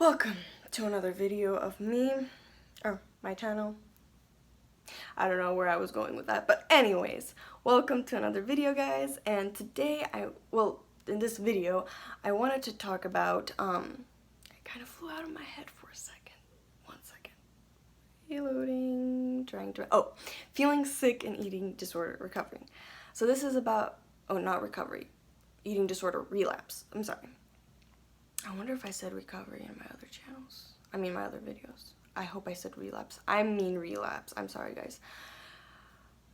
Welcome to another video of me, or my channel. I don't know where I was going with that, but anyways, welcome to another video, guys. And today in this video, I wanted to talk about, it kind of flew out of my head for a second. 1 second. Reloading, feeling sick and eating disorder recovery. So this is about, not recovery, eating disorder relapse. I'm sorry. I wonder if I said recovery in my other channels. My other videos. I hope I said relapse. I mean relapse. I'm sorry, guys.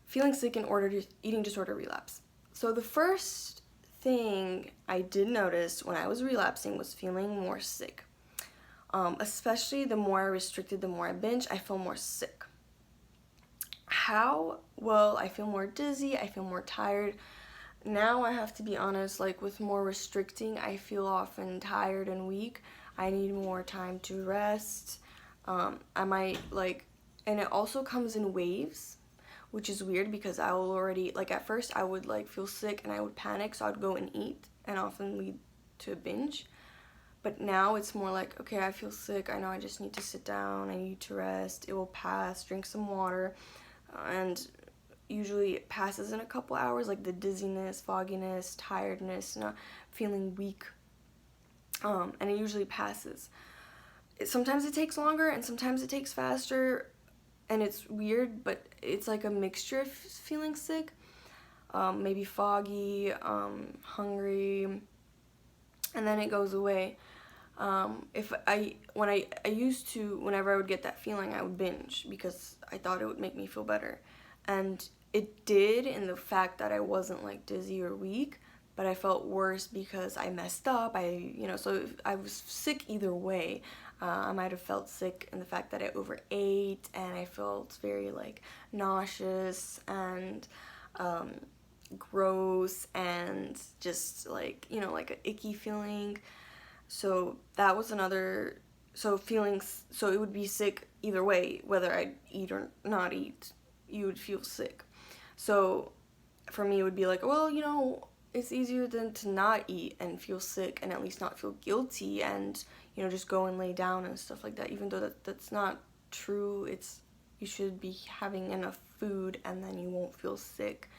Feeling sick and eating disorder relapse. So the first thing I did notice when I was relapsing was feeling more sick. Especially the more I restricted, the more I binge, I feel more sick. How? Well, I feel more dizzy, I feel more tired. Now I have to be honest, like with more restricting, I feel often tired and weak. I need more time to rest. I might and it also comes in waves, which is weird because I will already, at first I would feel sick and I would panic, so I'd go and eat and often lead to a binge. But now it's more like, okay, I feel sick, I know I just need to sit down, I need to rest, it will pass, drink some water, and usually it passes in a couple hours, like the dizziness, fogginess, tiredness, not feeling weak, and it usually passes. Sometimes it takes longer and sometimes it takes faster, and it's weird, but it's like a mixture of feeling sick, maybe foggy, hungry, and then it goes away. Whenever I would get that feeling, I would binge because I thought it would make me feel better. And it did, in the fact that I wasn't dizzy or weak, but I felt worse because I messed up. So I was sick either way. I might have felt sick in the fact that I overate, and I felt very nauseous and gross and just an icky feeling. So that was another, so it would be sick either way, whether I eat or not eat, you would feel sick. So for me it would be well, it's easier than to not eat and feel sick and at least not feel guilty and, just go and lay down and stuff like that, even though that's not true. You should be having enough food and then you won't feel sick.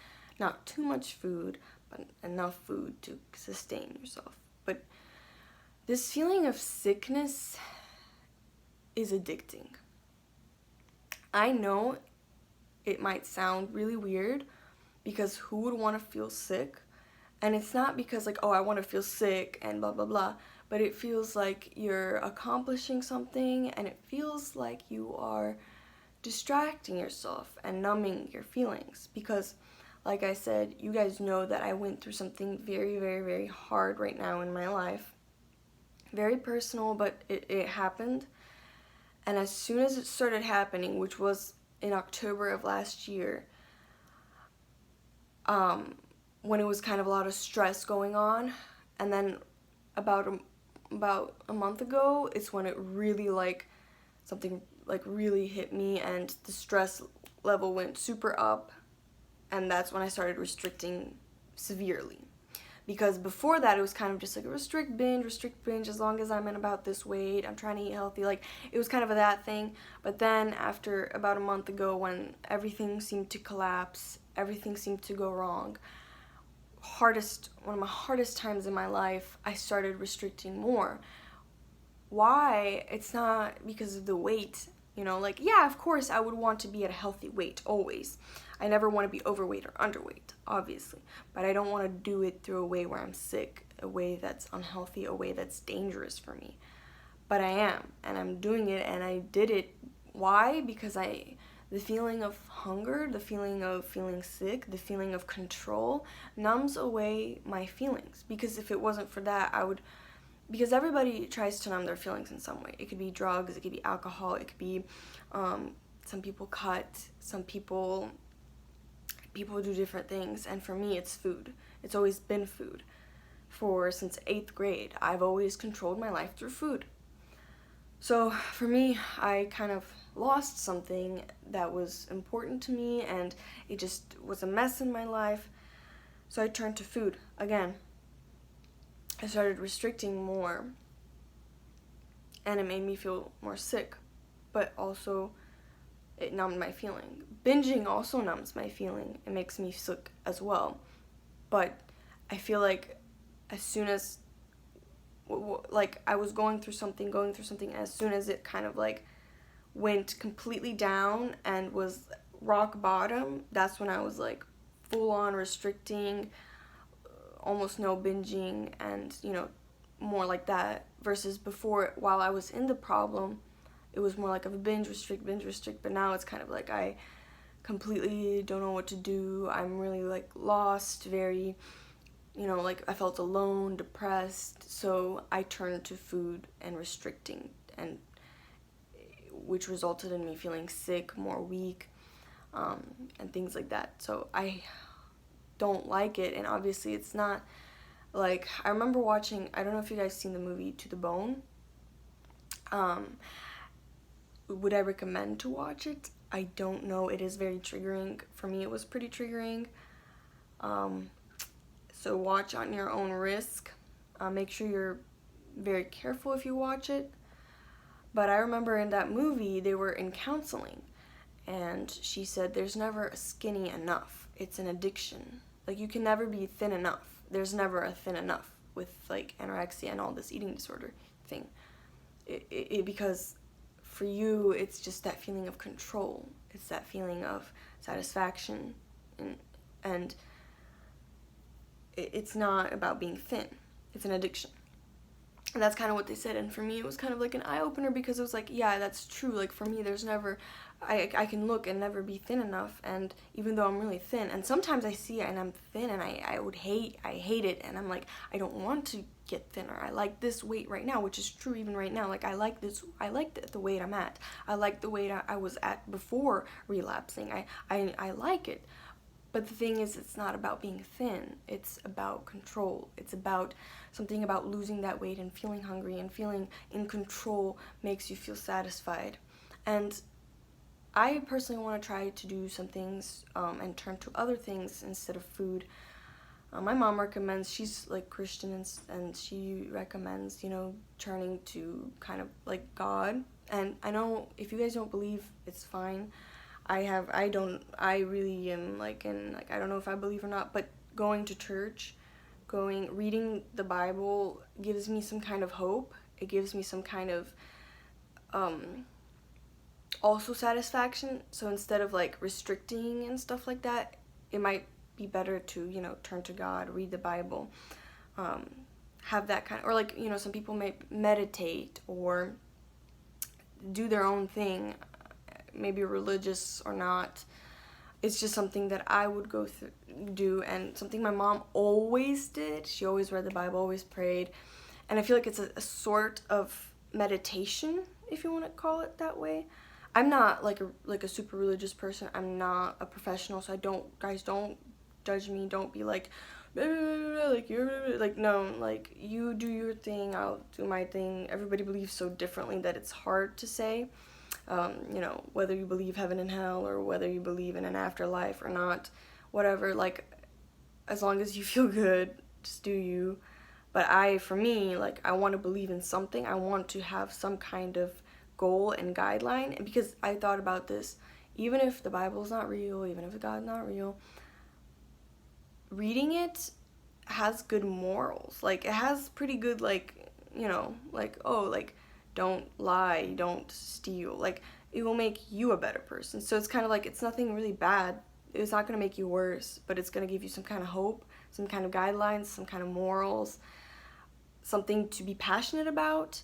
Not too much food, but enough food to sustain yourself. But this feeling of sickness is addicting. I know it might sound really weird because who would want to feel sick? And it's not because I want to feel sick and blah blah blah, but it feels like you're accomplishing something, and it feels like you are distracting yourself and numbing your feelings. Because like I said, you guys know that I went through something very, very, very hard right now in my life. Very personal, but it happened. And as soon as it started happening, which was in October of last year, when it was kind of a lot of stress going on, and then about a month ago, it's when it really something really hit me, and the stress level went super up, and that's when I started restricting severely. Because before that, it was kind of just restrict binge, as long as I'm in about this weight, I'm trying to eat healthy, it was kind of that thing. But then after about a month ago, when everything seemed to collapse, everything seemed to go wrong, one of my hardest times in my life, I started restricting more. Why? It's not because of the weight, yeah, of course I would want to be at a healthy weight, always. I never want to be overweight or underweight, obviously, but I don't want to do it through a way where I'm sick, a way that's unhealthy, a way that's dangerous for me. But I am, and I'm doing it, and I did it. Why? Because the feeling of hunger, the feeling of feeling sick, the feeling of control numbs away my feelings. Because if it wasn't for that, because everybody tries to numb their feelings in some way. It could be drugs, it could be alcohol, it could be, some people cut, some people do different things, and for me it's food. It's always been food. Since 8th grade, I've always controlled my life through food. So for me, I kind of lost something that was important to me, and it just was a mess in my life. So I turned to food again. I started restricting more, and it made me feel more sick, but also it numbed my feeling. Binging also numbs my feeling. It makes me sick as well. But I feel like as soon as, like, I was going through something, as soon as it kind of like went completely down and was rock bottom, that's when I was like full on restricting, almost no binging, and more like that, versus before, while I was in the problem, it was more like of a binge restrict, but now it's kind of like I completely don't know what to do. I'm really like lost, very, like I felt alone, depressed, so I turned to food and restricting, and which resulted in me feeling sick, more weak, and things like that. So I don't like it, and obviously it's not like, I remember watching, I don't know if you guys seen the movie To the Bone. Would I recommend to watch it? I don't know. It is very triggering. For me, it was pretty triggering. So watch on your own risk. Make sure you're very careful if you watch it. But I remember in that movie, they were in counseling, and she said there's never a skinny enough. It's an addiction. Like, you can never be thin enough. There's never a thin enough with like anorexia and all this eating disorder thing. Because for you, it's just that feeling of control. It's that feeling of satisfaction, and it's not about being thin. It's an addiction. And that's kind of what they said. And for me, it was kind of like an eye-opener, because it was like, yeah, that's true. Like, for me, there's never, I can look and never be thin enough. And even though I'm really thin, and sometimes I see it and I'm thin, and I hate it. And I'm like, I don't want to get thinner. I like this weight right now, which is true even right now. Like, I like the weight I'm at. I like the weight I was at before relapsing. I like it. But the thing is, it's not about being thin. It's about control. It's about something about losing that weight and feeling hungry, and feeling in control makes you feel satisfied. And I personally want to try to do some things and turn to other things instead of food. My mom recommends, she's like Christian, and she recommends, turning to kind of like God. And I know if you guys don't believe, it's fine. I really am like I don't know if I believe or not, but going to church, reading the Bible gives me some kind of hope. It gives me some kind of also satisfaction. So instead of like restricting and stuff like that, it might be better to, turn to God, read the Bible, have that kind of, or like, some people may meditate or do their own thing, maybe religious or not. It's just something that I would do, and something my mom always did. She always read the Bible, always prayed, and I feel like it's a sort of meditation, if you want to call it that way. I'm not like a super religious person. I'm not a professional, so guys don't judge me. Don't be like, like you're like, no, like, you do your thing, I'll do my thing. Everybody believes so differently that it's hard to say. Whether you believe heaven and hell, or whether you believe in an afterlife or not, whatever, like, as long as you feel good, just do you. But for me, like, I want to believe in something. I want to have some kind of goal and guideline, because I thought about this, even if the Bible's not real, even if God's not real, reading it has good morals. Like, it has pretty good, like, like, oh, like, don't lie, don't steal. Like, it will make you a better person. So it's kind of like, it's nothing really bad. It's not going to make you worse, but it's going to give you some kind of hope, some kind of guidelines, some kind of morals, something to be passionate about.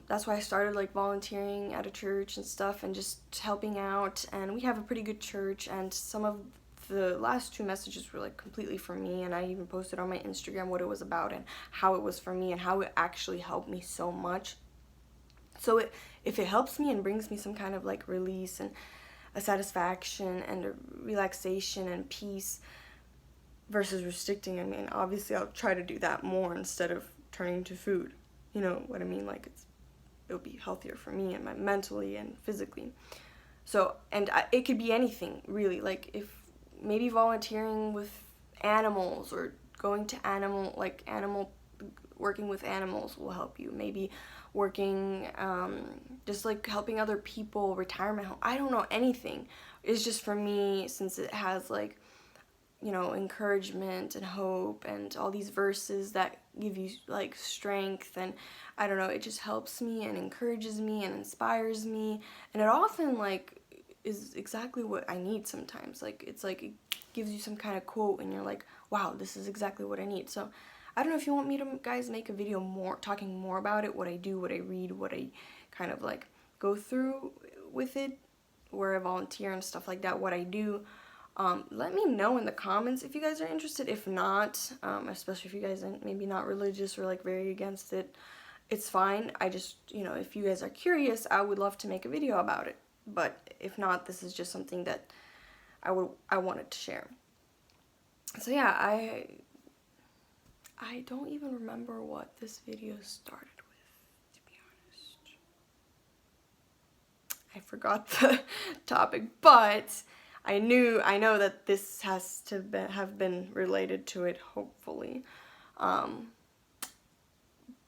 That's why I started like volunteering at a church and stuff, and just helping out. And we have a pretty good church, and some of the last 2 messages were like completely for me, and I even posted on my Instagram what it was about and how it was for me and how it actually helped me so much. So if it helps me and brings me some kind of like release and a satisfaction and a relaxation and peace versus restricting, I mean, obviously I'll try to do that more instead of turning to food. You know what I mean? Like, it'll be healthier for me and mentally and physically. So, and it could be anything, really. Like, if maybe volunteering with animals, or going to animal working with animals will help you. Maybe working, just like helping other people, retirement home. I don't know, anything. It's just for me, since it has like, you know, encouragement and hope and all these verses that give you like strength, and I don't know, it just helps me and encourages me and inspires me, and it often like is exactly what I need sometimes. Like it's like it gives you some kind of quote and you're like, wow, this is exactly what I need. So I don't know if you want me to, guys, make a video more talking more about it, what I do, what I read, what I kind of like go through with it, where I volunteer and stuff like that, what I do. Let me know in the comments if you guys are interested. If not, especially if you guys are maybe not religious or like very against it, it's fine. I just, you know, if you guys are curious, I would love to make a video about it. But if not, this is just something that I wanted to share. So yeah, I don't even remember what this video started with, to be honest. I forgot the topic, but I know that this has to have been related to it, hopefully.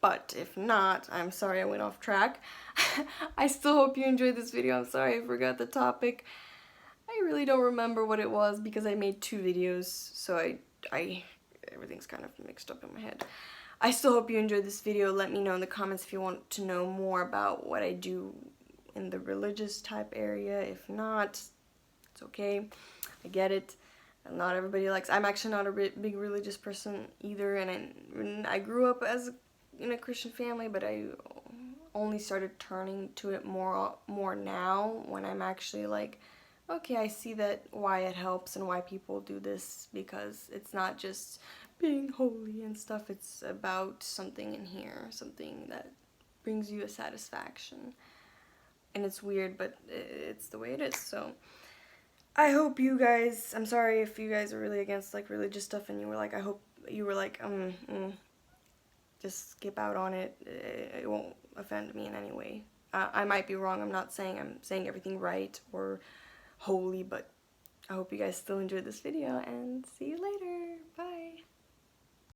But if not, I'm sorry I went off track. I still hope you enjoyed this video. I'm sorry I forgot the topic. I really don't remember what it was because I made 2 videos, so everything's kind of mixed up in my head. I still hope you enjoyed this video. Let me know in the comments if you want to know more about what I do in the religious type area. If not, it's okay. I get it. Not everybody likes. I'm actually not a big religious person either, and I grew up in a Christian family, but I only started turning to it more now when I'm actually like, okay, I see that why it helps and why people do this, because it's not just being holy and stuff. It's about something in here, something that brings you a satisfaction. And it's weird, but it's the way it is. So I hope you guys, I'm sorry if you guys are really against like religious stuff and you were like, I hope you were like, just skip out on it. It won't offend me in any way. I might be wrong. I'm not saying I'm saying everything right or holy, but I hope you guys still enjoyed this video, and see you later. Bye.